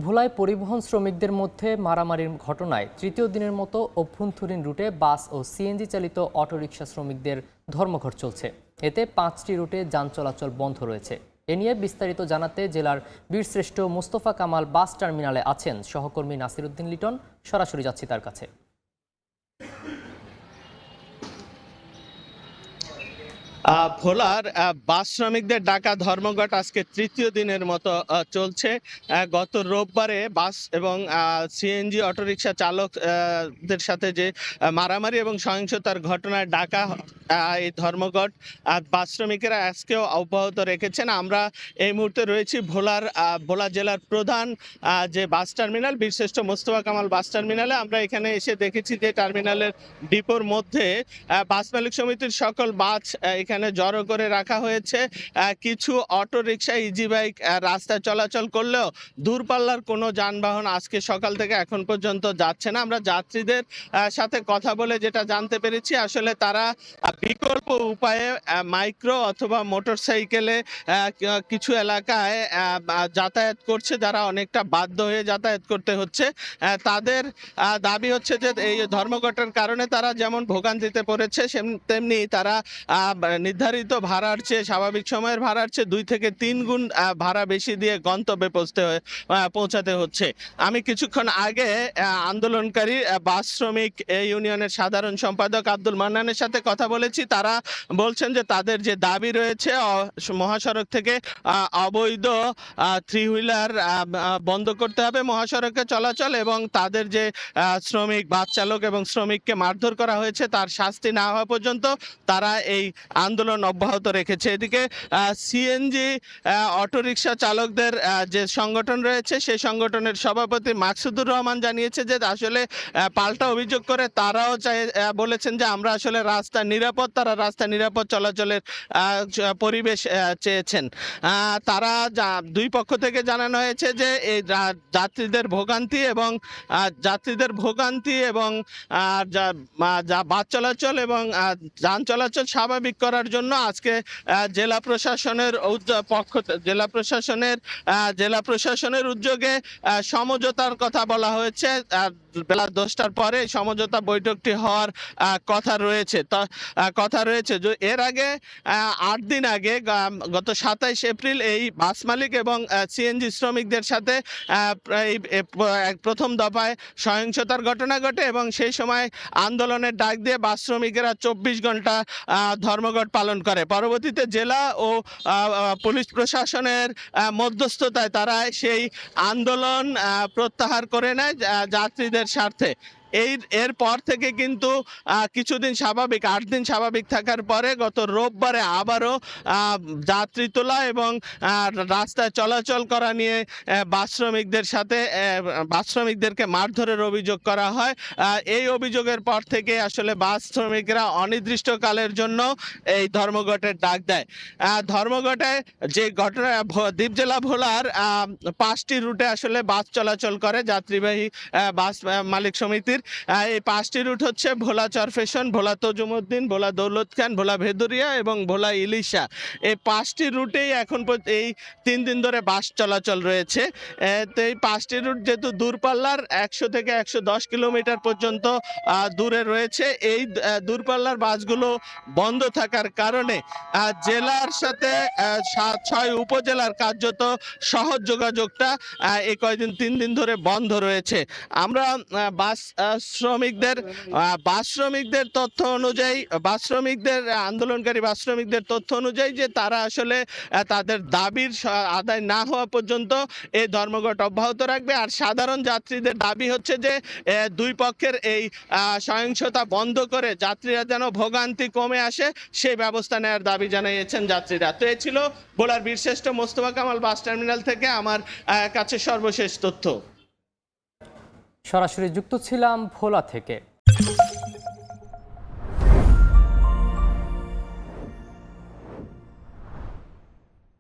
ভোলায় পরিবহন শ্রমিকদের মধ্যে মারামারির ঘটনায় তৃতীয় দিনের মতো অভ্যন্তরীণ রুটে বাস ও সিএনজি চালিত অটোরিকশা শ্রমিকদের ধর্মঘট চলছে। এতে 5টি রুটে যান চলাচল বন্ধ রয়েছে। এ নিয়ে বিস্তারিত জানাতে জেলার বীরশ্রেষ্ঠ মোস্তফা কামাল বাস টার্মিনালে আছেন সহকর্মী নাসির উদ্দিন লিটন। সরাসরি যাচ্ছি তার কাছে। ভোলার বাস শ্রমিকদের ডাকা ধর্মঘট আজকে তৃতীয় দিনের মতো চলছে। গত রোববারে বাস এবং সিএনজি অটোরিকশা চালকদের সাথে যে মারামারি এবং সহিংসতার ঘটনায় ডাকা এই ধর্মঘট বাস শ্রমিকেরা আজকেও অব্যাহত রেখেছেন। আমরা এই মুহূর্তে রয়েছি ভোলা জেলার প্রধান যে বাস টার্মিনাল বীরশ্রেষ্ঠ মোস্তফা কামাল বাস টার্মিনালে। আমরা এখানে এসে দেখেছি যে টার্মিনালের ডিপোর মধ্যে বাস মালিক সমিতির সকল বাস এখানে জড়ো করে রাখা হয়েছে। কিছু অটো রিক্সা ইজি বাইক রাস্তায় চলাচল করলেও দূরপাল্লার কোনো যানবাহন আজকে সকাল থেকে এখন পর্যন্ত যাচ্ছে না। আমরা যাত্রীদের সাথে কথা বলে যেটা জানতে পেরেছি, আসলে তারা বিকল্প উপায়ে মাইক্রো অথবা মোটর সাইকেলে কিছু এলাকায় যাতায়াত করছে, যারা অনেকটা বাধ্য হয়ে যাতায়াত করতে হচ্ছে। তাদের দাবি হচ্ছে যে এই ধর্মঘটের কারণে তারা যেমন ভোগান্তিতে পড়েছে তেমনি তারা নির্ধারিত ভাড়ার চেয়ে স্বাভাবিক সময়ের ভাড়ার চেয়ে 2 থেকে 3 গুণ ভাড়া বেশি দিয়ে গন্তব্যে পৌঁছাতে হচ্ছে। আমি কিছুক্ষণ আগে আন্দোলনকারী বাস শ্রমিক ইউনিয়নের সাধারণ সম্পাদক আব্দুল মান্নানের সাথে কথা বলেছি। তারা বলছেন যে তাদের যে দাবি রয়েছে মহাসড়ক থেকে অবৈধ 3 হুইলার বন্ধ করতে হবে মহাসড়কে চলাচল, এবং তাদের যে শ্রমিক বাস চালক এবং শ্রমিককে মারধর করা হয়েছে তার শাস্তি না হওয়া পর্যন্ত তারা এই আন্দোলন অব্যাহত রেখেছে। এদিকে সিএনজি অটোরিকশা চালকদের যে সংগঠন রয়েছে সেই সংগঠনের সভাপতি মাকসুদুর রহমান জানিয়েছে যে আসলে পাল্টা অভিযোগ করে তারাও বলেছেন যে আমরা আসলে রাস্তা নিরাপদ, তারা রাস্তা নিরাপদ চলাচলের পরিবেশ চেয়েছেন। তারা দুই পক্ষ থেকে জানানো হয়েছে যে এই যাত্রীদের ভোগান্তি এবং বাস চলাচল এবং যান চলাচল স্বাভাবিক করার জন্য আজকে জেলা প্রশাসনের উদ্যোগে সমঝোতার কথা বলা হয়েছে। বেলা 10টার পরে সমঝোতা বৈঠকটি হওয়ার কথা রয়েছে। এর আগে 8 দিন আগে গত 27 এপ্রিল এই বাস মালিক এবং সিএনজি শ্রমিকদের সাথে প্রথম দফায় সহিংসতার ঘটনা ঘটে এবং সেই সময় আন্দোলনের ডাক দিয়ে বাস শ্রমিকেরা 24 ঘন্টা ধর্মঘট পালন করে। পরবর্তীতে জেলা ও পুলিশ প্রশাসনের মধ্যস্থতায় তারা সেই আন্দোলন প্রত্যাহার করে নেয় যাত্রীদের স্বার্থে। এর পর থেকে কিন্তু কিছুদিন 8 দিন স্বাভাবিক থাকার পরে গত রোববারে আবারও যাত্রী তোলা এবং রাস্তায় চলাচল করা নিয়ে বাস শ্রমিকদেরকে মারধরের অভিযোগ করা হয়। এই অভিযোগের পর থেকে আসলে বাস শ্রমিকরা অনির্দিষ্টকালের জন্য এই ধর্মঘটের ডাক দেয়। ধর্মঘটে যে ঘটনা দ্বীপ জেলা ভোলার 5টি রুটে আসলে বাস চলাচল করে যাত্রীবাহী বাস মালিক সমিতির। এই 5টি রুট হচ্ছে ভোলা চরফেশন, ভোলা তজুমউদ্দিন, ভোলা দৌলত খান, ভোলা ভেদুরিয়া এবং ভোলা ইলিশা। এই 5টি রুটেই এখন এই 3 দিন ধরে বাস চলাচল রয়েছে। তো এই 5টি রুট যেহেতু দূরপাল্লার 100 থেকে 110 কিলোমিটার পর্যন্ত দূরে রয়েছে, এই দূরপাল্লার বাসগুলো বন্ধ থাকার কারণে জেলার সাথে 6 উপজেলার কার্যত সহজ যোগাযোগটা এই কয়েকদিন 3 দিন ধরে বন্ধ রয়েছে। আমরা বাস শ্রমিকদের তথ্য অনুযায়ী আন্দোলনকারী বাস শ্রমিকদের তথ্য অনুযায়ী যে তারা আসলে তাদের দাবির আদায় না হওয়া পর্যন্ত এই ধর্মঘট অব্যাহত রাখবে। আর সাধারণ যাত্রীদের দাবি হচ্ছে যে দুই পক্ষের এই সহিংসতা বন্ধ করে যাত্রীরা যেন ভোগান্তি কমে আসে সেই ব্যবস্থা নেওয়ার দাবি জানিয়েছেন যাত্রীরা। তো এই ছিল ভোলার বীরশ্রেষ্ঠ মোস্তফা কামাল বাস টার্মিনাল থেকে আমার কাছে সর্বশেষ তথ্য। সরাসরি যুক্ত ছিলাম ভোলা থেকে।